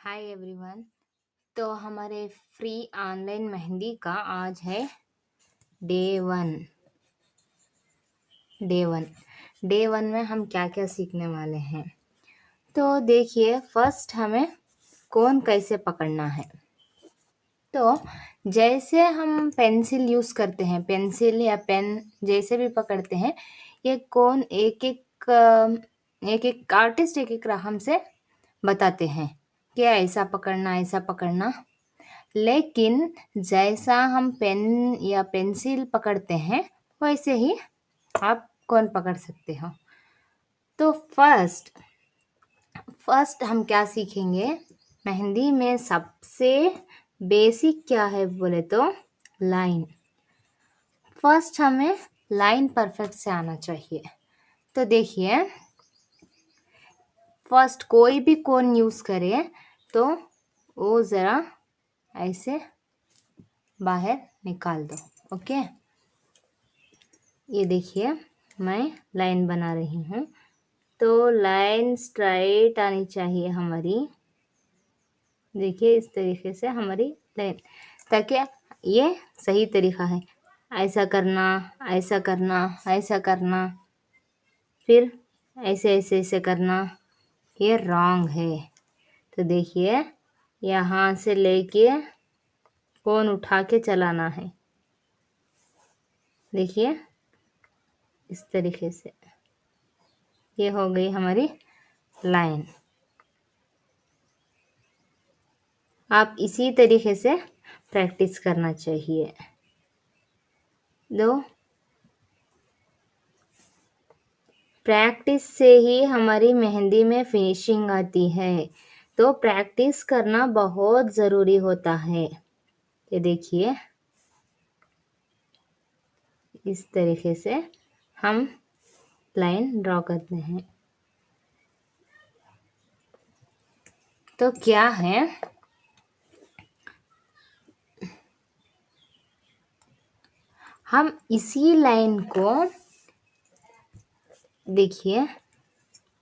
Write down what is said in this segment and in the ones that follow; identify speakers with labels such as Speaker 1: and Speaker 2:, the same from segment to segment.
Speaker 1: Hi everyone. तो हमारे free online mehndi का आज है डे 1। डे 1 में हम क्या क्या सीखने वाले हैं। तो देखिए, फर्स्ट हमें कोन कैसे पकड़ना है। तो जैसे हम पेंसिल यूज़ करते हैं, पेंसिल या पेन जैसे भी पकड़ते हैं, ये कोन एक एक आर्टिस्ट एक एक राह से बताते हैं कि ऐसा पकड़ना ऐसा पकड़ना। लेकिन जैसा हम पेन या पेंसिल पकड़ते हैं वैसे ही आप कौन पकड़ सकते हो। तो फर्स्ट हम क्या सीखेंगे, मेहंदी में सबसे बेसिक क्या है बोले तो लाइन। फर्स्ट हमें लाइन परफेक्ट से आना चाहिए। तो देखिए, फर्स्ट कोई भी कोन यूज़ करे तो वो ज़रा ऐसे बाहर निकाल दो। ओके, ये देखिए मैं लाइन बना रही हूँ। तो लाइन स्ट्राइट आनी चाहिए हमारी। देखिए इस तरीके से हमारी लाइन, ताकि ये सही तरीका है। ऐसा करना, ऐसा करना, ऐसा करना, फिर ऐसे ऐसे ऐसे करना, ये रॉन्ग है। तो देखिए, यहाँ से लेके कोन उठा के चलाना है। देखिए इस तरीके से, ये हो गई हमारी लाइन। आप इसी तरीके से प्रैक्टिस करना चाहिए। दो प्रैक्टिस से ही हमारी मेहंदी में फिनिशिंग आती है। तो प्रैक्टिस करना बहुत ज़रूरी होता है। ये देखिए इस तरीके से हम लाइन ड्रॉ करते हैं। तो क्या है, हम इसी लाइन को देखिए,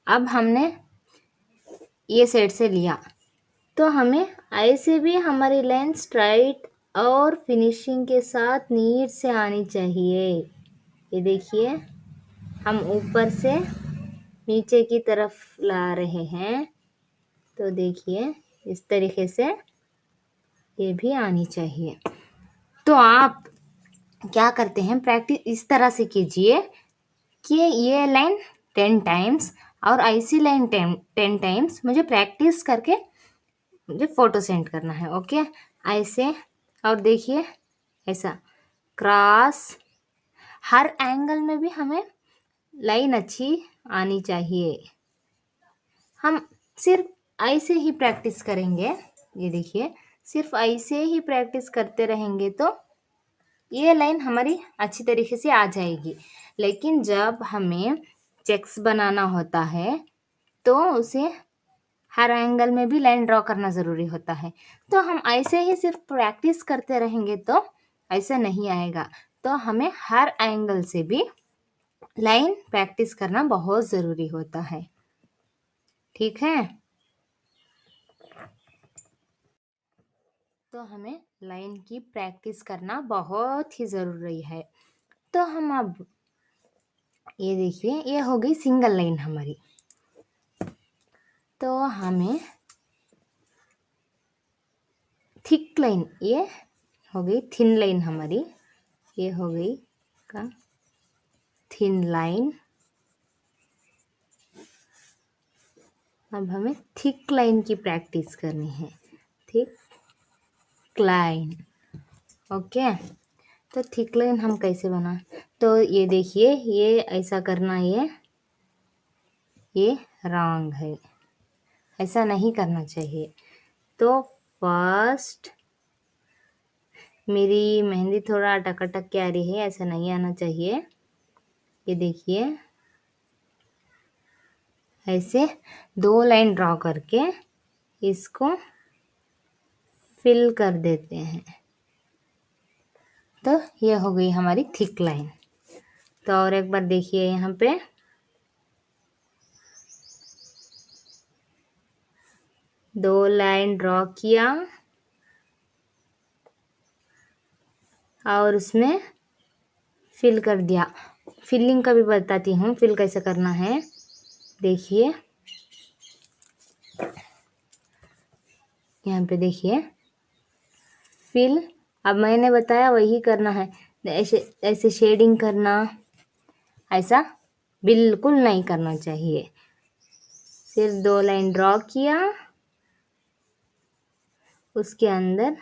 Speaker 1: अब हमने ये साइड से लिया तो हमें ऐसे भी हमारी लाइन स्ट्राइट और फिनिशिंग के साथ नीट से आनी चाहिए। ये देखिए, हम ऊपर से नीचे की तरफ ला रहे हैं। तो देखिए इस तरीके से ये भी आनी चाहिए। तो आप क्या करते हैं, प्रैक्टिस इस तरह से कीजिए कि ये लाइन 10 टाइम्स और ऐसी लाइन 10 टाइम्स मुझे प्रैक्टिस करके मुझे फ़ोटो सेंड करना है। ओके, ऐसे। और देखिए ऐसा क्रॉस, हर एंगल में भी हमें लाइन अच्छी आनी चाहिए। हम सिर्फ ऐसे ही प्रैक्टिस करेंगे। ये देखिए, सिर्फ ऐसे ही प्रैक्टिस करते रहेंगे तो ये लाइन हमारी अच्छी तरीके से आ जाएगी। लेकिन जब हमें चेक्स बनाना होता है तो उसे हर एंगल में भी लाइन ड्रॉ करना ज़रूरी होता है। तो हम ऐसे ही सिर्फ प्रैक्टिस करते रहेंगे तो ऐसा नहीं आएगा। तो हमें हर एंगल से भी लाइन प्रैक्टिस करना बहुत ज़रूरी होता है। ठीक है, तो हमें लाइन की प्रैक्टिस करना बहुत ही ज़रूरी है। तो हम अब ये देखिए, ये हो गई सिंगल लाइन हमारी। तो हमें थिक लाइन, ये हो गई थिन लाइन हमारी। ये हो गई का थिन लाइन। अब हमें थिक लाइन की प्रैक्टिस करनी है। Thick line. ओके, तो थिक लाइन हम कैसे बना, तो ये देखिए, ये ऐसा करना, ये रॉन्ग है, ऐसा नहीं करना चाहिए। तो फर्स्ट मेरी मेहंदी थोड़ा अटक अटक के आ रही है, ऐसा नहीं आना चाहिए। ये देखिए, ऐसे 2 लाइन ड्रॉ करके इसको फिल कर देते हैं। तो ये हो गई हमारी थिक लाइन। तो और एक बार देखिए, यहाँ पे 2 लाइन ड्रॉ किया और उसमें फिल कर दिया। फिलिंग का भी बताती हूँ, फिल कैसे करना है। देखिए यहाँ पे देखिए फिल, अब मैंने बताया वही करना है। ऐसे ऐसे शेडिंग करना, ऐसा बिल्कुल नहीं करना चाहिए। सिर्फ 2 लाइन ड्रॉ किया, उसके अंदर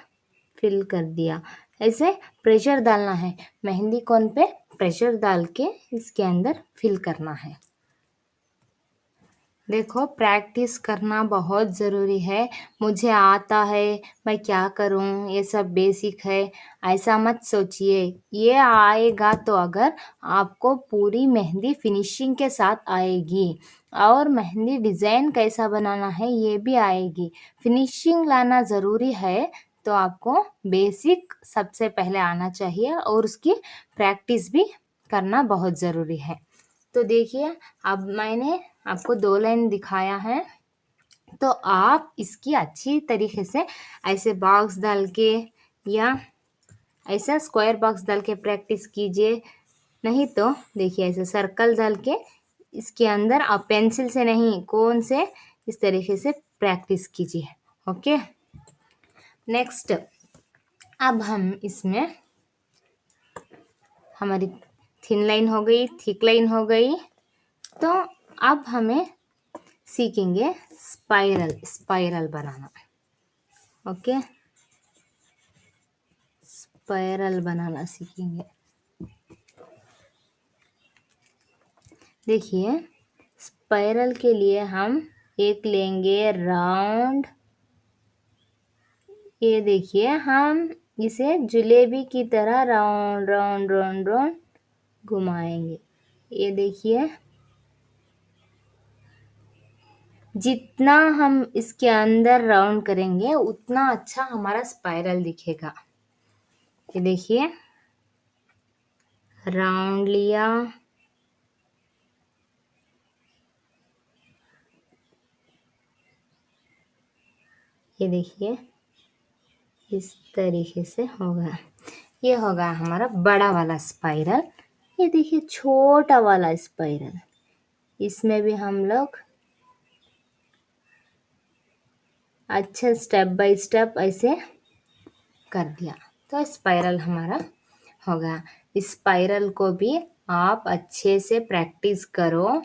Speaker 1: फिल कर दिया। ऐसे प्रेशर डालना है, मेहंदी कोन पे प्रेशर डाल के इसके अंदर फिल करना है। देखो प्रैक्टिस करना बहुत ज़रूरी है। मुझे आता है, मैं क्या करूं, ये सब बेसिक है, ऐसा मत सोचिए। ये आएगा तो अगर आपको पूरी मेहंदी फिनिशिंग के साथ आएगी और मेहंदी डिज़ाइन कैसा बनाना है ये भी आएगी। फिनिशिंग लाना ज़रूरी है, तो आपको बेसिक सबसे पहले आना चाहिए और उसकी प्रैक्टिस भी करना बहुत ज़रूरी है। तो देखिए अब मैंने आपको 2 लाइन दिखाया है, तो आप इसकी अच्छी तरीके से ऐसे बॉक्स डाल के या ऐसा स्क्वायर बॉक्स डाल के प्रैक्टिस कीजिए। नहीं तो देखिए ऐसे सर्कल डाल के इसके अंदर आप पेंसिल से नहीं, कोन से इस तरीके से प्रैक्टिस कीजिए। ओके, नेक्स्ट अब हम इसमें हमारी थिन लाइन हो गई, थिक लाइन हो गई, तो अब हमें सीखेंगे स्पाइरल बनाना। ओके, स्पाइरल बनाना सीखेंगे। देखिए स्पाइरल के लिए हम एक लेंगे राउंड। ये देखिए हम इसे जलेबी की तरह राउंड राउंड राउंड राउंड घुमाएंगे। ये देखिए जितना हम इसके अंदर राउंड करेंगे उतना अच्छा हमारा स्पाइरल दिखेगा। ये देखिए राउंड लिया, ये देखिए इस तरीके से होगा। ये होगा हमारा बड़ा वाला स्पाइरल। ये देखिए छोटा वाला स्पाइरल, इसमें भी हम लोग अच्छा स्टेप बाय स्टेप ऐसे कर दिया, तो स्पाइरल हमारा हो गया। इस स्पाइरल को भी आप अच्छे से प्रैक्टिस करो,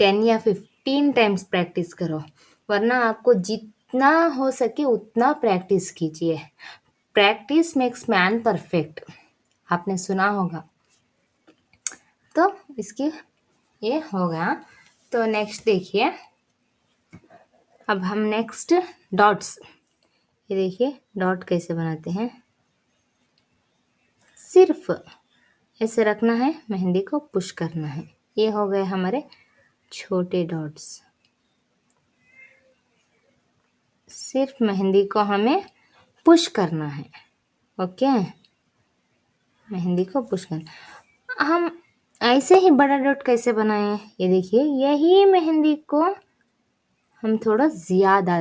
Speaker 1: 10 या 15 टाइम्स प्रैक्टिस करो, वरना आपको जितना हो सके उतना प्रैक्टिस कीजिए। प्रैक्टिस मेक्स मैन परफेक्ट, आपने सुना होगा। तो इसकी ये हो गया। तो नेक्स्ट देखिए, अब हम नेक्स्ट डॉट्स, ये देखिए डॉट कैसे बनाते हैं। सिर्फ ऐसे रखना है, मेहंदी को पुश करना है। ये हो गए हमारे छोटे डॉट्स। सिर्फ मेहंदी को हमें पुश करना है। ओके, मेहंदी को पुश करना। हम ऐसे ही बड़ा डॉट कैसे बनाएं, ये देखिए यही मेहंदी को हम थोड़ा ज़्यादा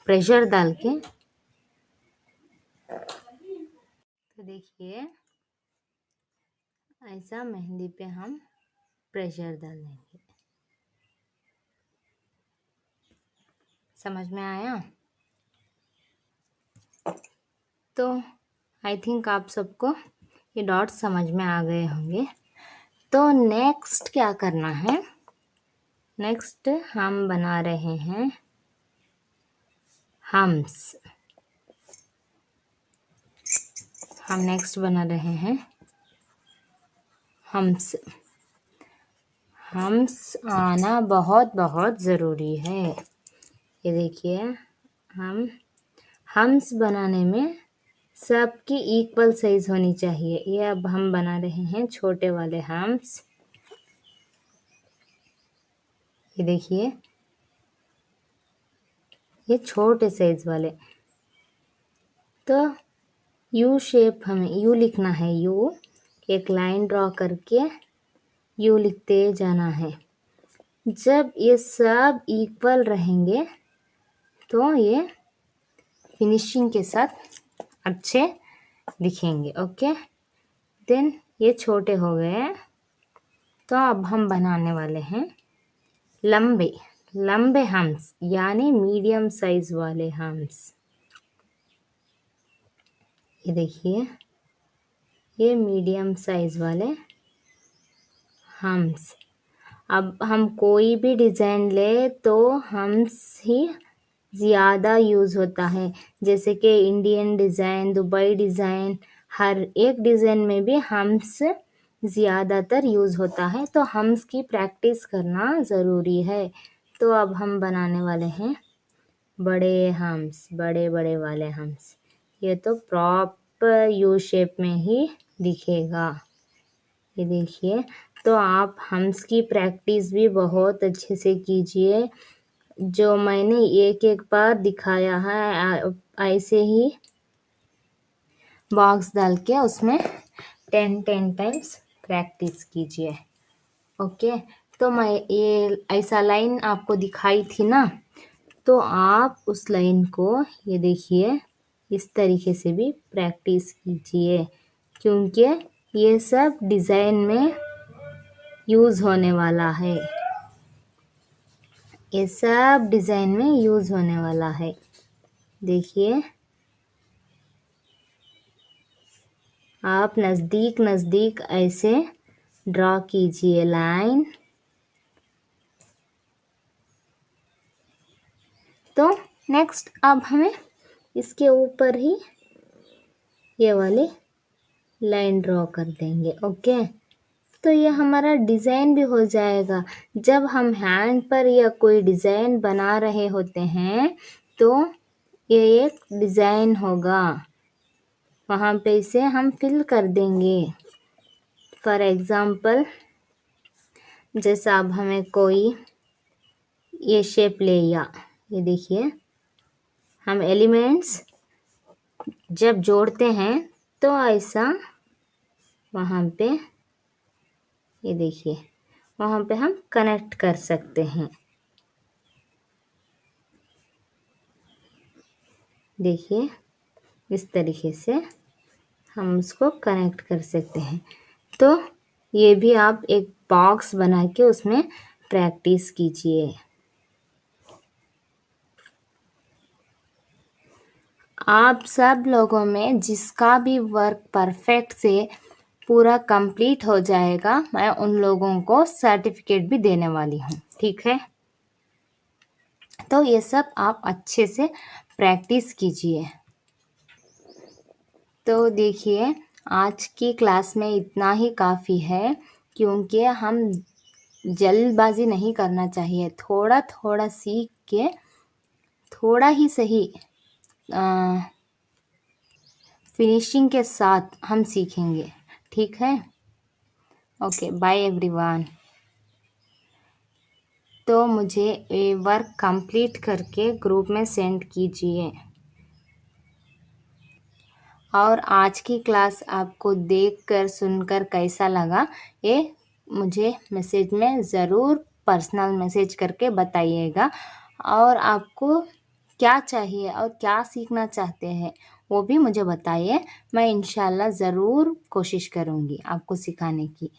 Speaker 1: प्रेशर डाल के, तो देखिए ऐसा मेहंदी पे हम प्रेशर डाल देंगे। समझ में आया? तो आई थिंक आप सबको ये डॉट्स समझ में आ गए होंगे। तो नेक्स्ट क्या करना है, नेक्स्ट हम बना रहे हैं हम्स। हम नेक्स्ट बना रहे हैं हम्स। हम्स आना बहुत बहुत ज़रूरी है। ये देखिए हम हम्स बनाने में सबकी इक्वल साइज होनी चाहिए। ये अब हम बना रहे हैं छोटे वाले हम्स। ये देखिए ये छोटे साइज वाले, तो यू शेप, हमें यू लिखना है। यू, एक लाइन ड्रॉ करके यू लिखते जाना है। जब ये सब इक्वल रहेंगे तो ये फिनिशिंग के साथ अच्छे दिखेंगे। ओके, देन ये छोटे हो गए हैं, तो अब हम बनाने वाले हैं लंबे लंबे हम्स, यानी मीडियम साइज वाले हम्स। ये देखिए, ये मीडियम साइज वाले हम्स। अब हम कोई भी डिज़ाइन ले तो हम्स ही ज़्यादा यूज़ होता है, जैसे कि इंडियन डिज़ाइन, दुबई डिज़ाइन, हर एक डिज़ाइन में भी हम्स ज़्यादातर यूज़ होता है, तो हम्स की प्रैक्टिस करना ज़रूरी है। तो अब हम बनाने वाले हैं बड़े हम्स, बड़े बड़े वाले हम्स। ये तो प्रॉपर यू शेप में ही दिखेगा। ये देखिए, तो आप हम्स की प्रैक्टिस भी बहुत अच्छे से कीजिए। जो मैंने एक एक बार दिखाया है, ऐसे ही बॉक्स डाल के उसमें 10 टाइम्स प्रैक्टिस कीजिए। ओके, तो मैं ये ऐसा लाइन आपको दिखाई थी ना, तो आप उस लाइन को ये देखिए इस तरीके से भी प्रैक्टिस कीजिए, क्योंकि ये सब डिज़ाइन में यूज़ होने वाला है। ये सब डिज़ाइन में यूज़ होने वाला है। देखिए, आप नज़दीक नज़दीक ऐसे ड्रॉ कीजिए लाइन। तो नेक्स्ट अब हमें इसके ऊपर ही ये वाली लाइन ड्रॉ कर देंगे। ओके, तो ये हमारा डिज़ाइन भी हो जाएगा। जब हम हैंड पर या कोई डिज़ाइन बना रहे होते हैं तो ये एक डिज़ाइन होगा, वहाँ पे इसे हम फिल कर देंगे। फॉर एग्ज़ाम्पल, जैसा अब हमें कोई ये शेप ले लिया, ये देखिए, हम एलिमेंट्स जब जोड़ते हैं तो ऐसा वहाँ पे ये देखिए, वहाँ पे हम कनेक्ट कर सकते हैं। देखिए, इस तरीके से हम उसको कनेक्ट कर सकते हैं। तो ये भी आप एक बॉक्स बना के उसमें प्रैक्टिस कीजिए। आप सब लोगों में जिसका भी वर्क परफेक्ट से पूरा कंप्लीट हो जाएगा, मैं उन लोगों को सर्टिफिकेट भी देने वाली हूँ, ठीक है। तो ये सब आप अच्छे से प्रैक्टिस कीजिए। तो देखिए, आज की क्लास में इतना ही काफ़ी है, क्योंकि हम जल्दबाजी नहीं करना चाहिए। थोड़ा थोड़ा सीख के थोड़ा ही सही फिनिशिंग के साथ हम सीखेंगे, ठीक है। Okay, bye everyone. तो मुझे ये वर्क कंप्लीट करके ग्रुप में सेंड कीजिए। और आज की क्लास आपको देखकर सुनकर कैसा लगा, ये मुझे मैसेज में ज़रूर पर्सनल मैसेज करके बताइएगा। और आपको क्या चाहिए और क्या सीखना चाहते हैं वो भी मुझे बताइए। मैं इंशाल्लाह ज़रूर कोशिश करूँगी आपको सिखाने की।